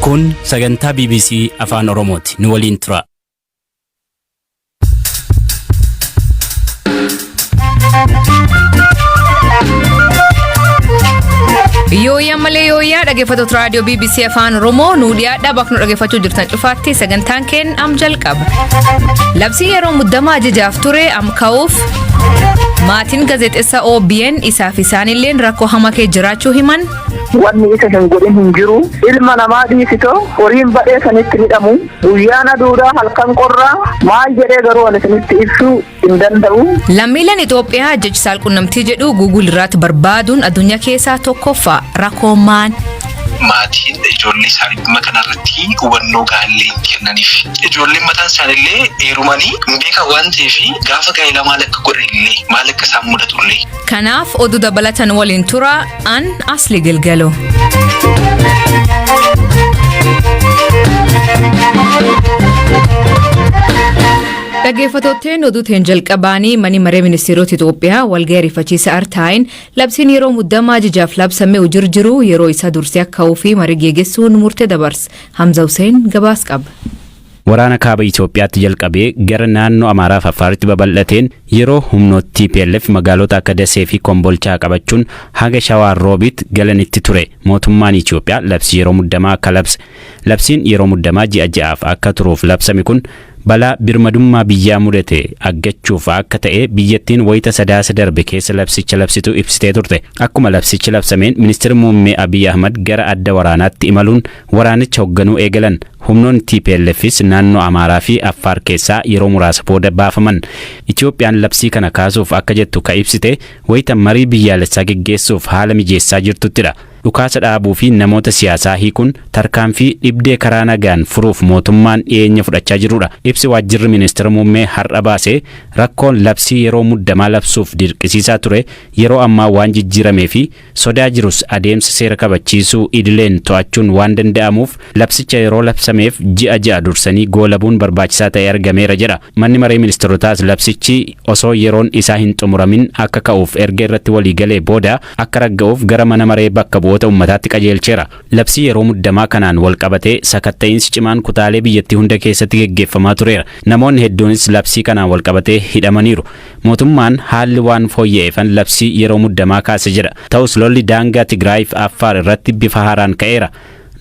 Kun sagantaa BBC Afaan Oromooti. Nu waliin tura. Yooyaa malee yooyaa dhaggeeffattoota raadiyoo BBC Afaan Oromoo nu dhiyaadhaa bakka nu dhaggeeffachuu jirtan cufaatti sagantaan keenya am jalqaba. Labsii yeroo muddamaa ajajaaf ture am ka'uuf maatiin gaazexeessaa OBN isaaf isaanillee rakkoo hamaa keessa jiraachuu himan. Wanni isa hin godhin hin jiru. Ilma namaa dhiisitoo horiin badhee sanitti hidhamu. Guyyaan aduudhaa halkan qorraa maal jedhee garuu ani sanitti ibsuu hin danda'u. Lammiileen Itoophiyaa jechi saalqunnamtii jedhu Google irratti barbaaduun addunyaa keessaa tokkoffaa rakkoo maan. Maatiin ijoollee isaanii dhimma kanarratti hubannoo gaallee hin kennaniif. Ijoolleen mataan isaaniillee heerumanii hin beekan waan ta'eef gaafa gaa'ela maal akka godhanillee maal akka isaan mudatullee. Kanaaf oduu dabalatan waliin tura an Asli Gilgalo. Dhaggeeffattoonni oduutiin jalqabaanii mani maree ministeerota Itoophiyaa walgahii ariifachiisa artaayin labsiin yeroo muddamaa ajajaaf labsamee jiru yeroo isaa dursee akka ka'uu fi marii geggeessuun murtee dabarse. Hamza Hussein gabaas qaba. Waraana kaaba Itoophiyaatti jalqabee gara naannoo Amaaraa fi Affaaritti babal'ateen yeroo humnooti TPLF magaalota akka Dasee fi Kombolchaa qabachuun haga Shawaa Roobiit galanitti ture. Mootummaan Itoophiyaa labsii yeroo muddamaa akka labse. Labsiin yeroo muddamaa ji'a ja'aaf akka turuuf labsame kun balaa birmadummaa biyyaa mudate aggachuuf akka ta'e biyyattiin wayita sadaasa darbe keessa labsicha labsitu ibsitee turte. Akkuma labsichi labsameen ministeerri muummee Abiy Ahmad gara adda waraanaatti imaluun waraanicha hoogganuu eegalan. Humnoon TPLFis naannoo Amaaraa fi Affaar keessaa yeroo muraasa booda baafaman. Itoophiyaan labsii kana kaasuuf akka jettu ka ibsite wayita marii biyyaalessaa geggeessuuf haala mijeessaa jirtuttidha. Dhukaasa dhaabuu fi namoota siyaasaa hiikuun tarkaanfii dhibdee karaa nagaan furuuf mootummaan dhiyeenya fudhachaa jirudha. Ibsi waajjirri ministeera muummee har'a baasee rakkoon labsii yeroo muddamaa labsuuf dirqisiisaa ture yeroo ammaa waan jijjiiramee fi sodaa jirus adeemsa seera kabachiisuu idileen to'achuun waan danda'amuuf labsicha yeroo labsameef ji'a ja'a dursanii goolabuun barbaachisaa ta'e argameera jedha. Manni maree ministeerotaas labsichi osoo yeroon isaa hin xumuramin akka ka'uuf erga irratti waliigalee booda akka ragga'uuf gara mana maree bakka bu'oota ummataatti qajeelcheera. Labsii yeroo muddamaa kanaan walqabatee sakatta'iinsi cimaan kutaalee biyyattii hunda keessatti geggeeffamaa tureera. Namoonni hedduunis labsii kanaan walqabatee hidhamaniiru. Mootummaan haalli waan fooyya'eefan labsii yeroo muddamaa kaase jedha. Ta'us lolli daangaa Tigraay fi Affaar irratti bifa haaraan ka'eera.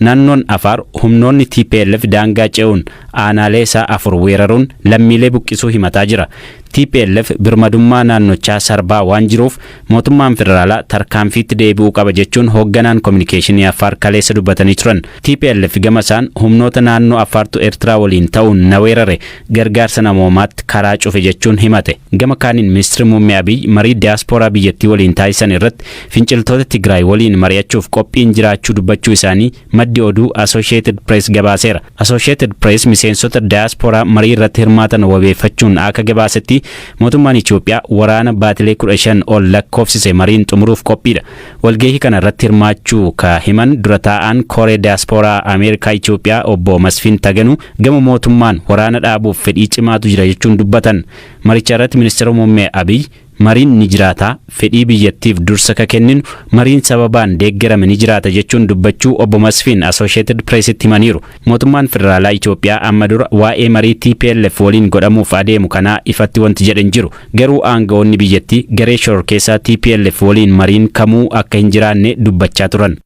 Naannoon Affaar humnoonni TPLF daangaa ce'uun aanaalee isaa 4 weeraruun lammiilee buqqisuu himataa jira. TPLF birmadummaa naannochaa sarbaa waan jiruuf mootummaan federaalaa tarkaanfiitti deebi'uu qaba jechuun hoogganaan kominikeeshinii Affaar kaleessa dubbatanii turan. TPLF gama isaan humnoota naannoo Affaartu Eertiraa waliin ta'uun na weerare gargaarsa namoomaatti karaa cufe jechuun himate. Gama kaaniin ministeerri muummee Abiy marii diyaaspooraa biyyattii waliin taasisan irratti finciltoota Tigraay waliin mari'achuuf qophiin jiraachuu dubbachuu isaanii maddi oduu Associated Press gabaaseera. Associated Press miseensota diyaaspooraa marii irratti hirmaatan wabeeffachuun akka gabaasetti mootummaan Itoophiyaa waraana baatilee 15 ol lakkoofsise mariin xumuruuf qophiidha. Walgahii kana irratti hirmaachuu ka himan dura taa'aan Koree Diyaaspooraa Ameerikaa Itoophiyaa obbo Masfiin Taganuu gama mootummaan waraana dhaabuuf fedhii cimaatu jira jechuun dubbatan. Maricha irratti ministeera muummee Abiy mariin ni jiraata fedhii biyyattiif dursa ka kenninu mariin sababaan deeggarame ni jiraata jechuun dubbachuu obbo Masfiin Associated Pressitti himaniiru. Mootummaan federaalaa Itoophiyaa amma dura waa'ee marii TPLF waliin godhamuuf adeemu kanaa ifatti wanti jedhan jiru. Garuu aangawoonni biyyattii garee shororkeessaa TPLF waliin mariin kamuu akka hin jiraanne dubbachaa turan.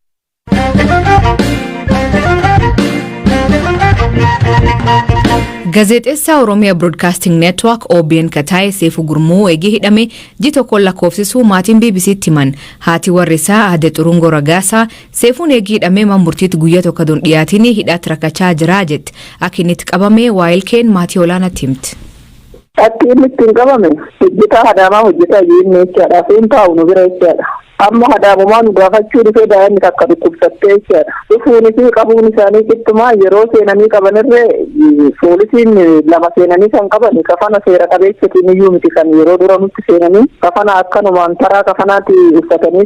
Gaazexeessaa Oromiyaa Broadcasting Network OBN kataa'e Seefuu Gurmuu eegee hidhame ji tokkoon lakkoofsisuu maatiin BBC'tti himan. Haati warri isaa Aadde Xurungoo Ragaasaa Seefuun eegee hidhamee murtiitti guyyaa tokko don dhiyaatiin hidhaatti rakkachaa jira jetti. Akka inni itti qabame waa'ilkeen maatii olaanaatti himti. Atti inni ittiin qabame hojjetaa Adaamaa hojjetaa jireenya jechaadha. Seen taa'u nu bira jechaadha. Amma Adaamumaan nu gaafachuu dhufee daa'imni akka dhukkubsattee jechaadha. Dhufuunii fi qabuun isaanii qixxumaa yeroo seenanii qabanirree poolisiin lama seenanii kan qaban kafana seera qabeessatiin iyyuu miti kan yeroo dura nutti seenanii kafana akkanumaan taraa kafanaatti uffatanii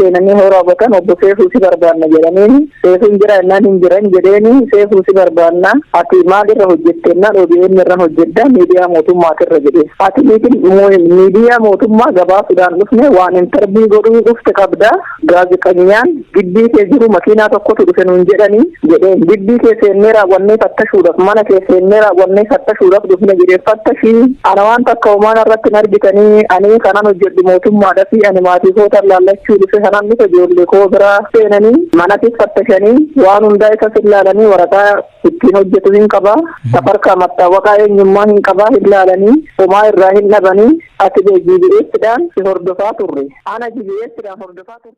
seenanii hora hubatan obbo Seefuu si barbaanna jedhanii Seefuun jira innaan hin jiran jedheeni Seefuu si barbaanna ati maalirra hojjettennaan OBN irra hojjedda miidiyaa mootummaatirra jedhe ati miidiyaa mootummaa gabaasuudhaan dhufne waan intarbii godhuu dhufte qabda gaazexeessaan gibbii kee jiru makiinaa tokkotu dhufe nuun jedhanii jedheen gibbii kee seennee raawwannee fattashuudhaaf mana kee seennee raawwannee fattashuudhaaf dhufne jedhee fattashii ana waan takka homaan irratti hin argitanii ani kanan hojjedhu mootummaadha fi ani maatii kootan laallachuu dhufe kanan dhufe ijoollee koo biraa seenanii manatis fattashanii waan hundaa isas ilaalanii waraqaa ittiin hojjetu hin qabaa safarkaa mattaawaqaa eenyummaa hin qabaa hin laalanii homaa irraa hin dhabanii ati GBS'dhaan si hordofaa turre ana GBS'dhaan hordofaa turre.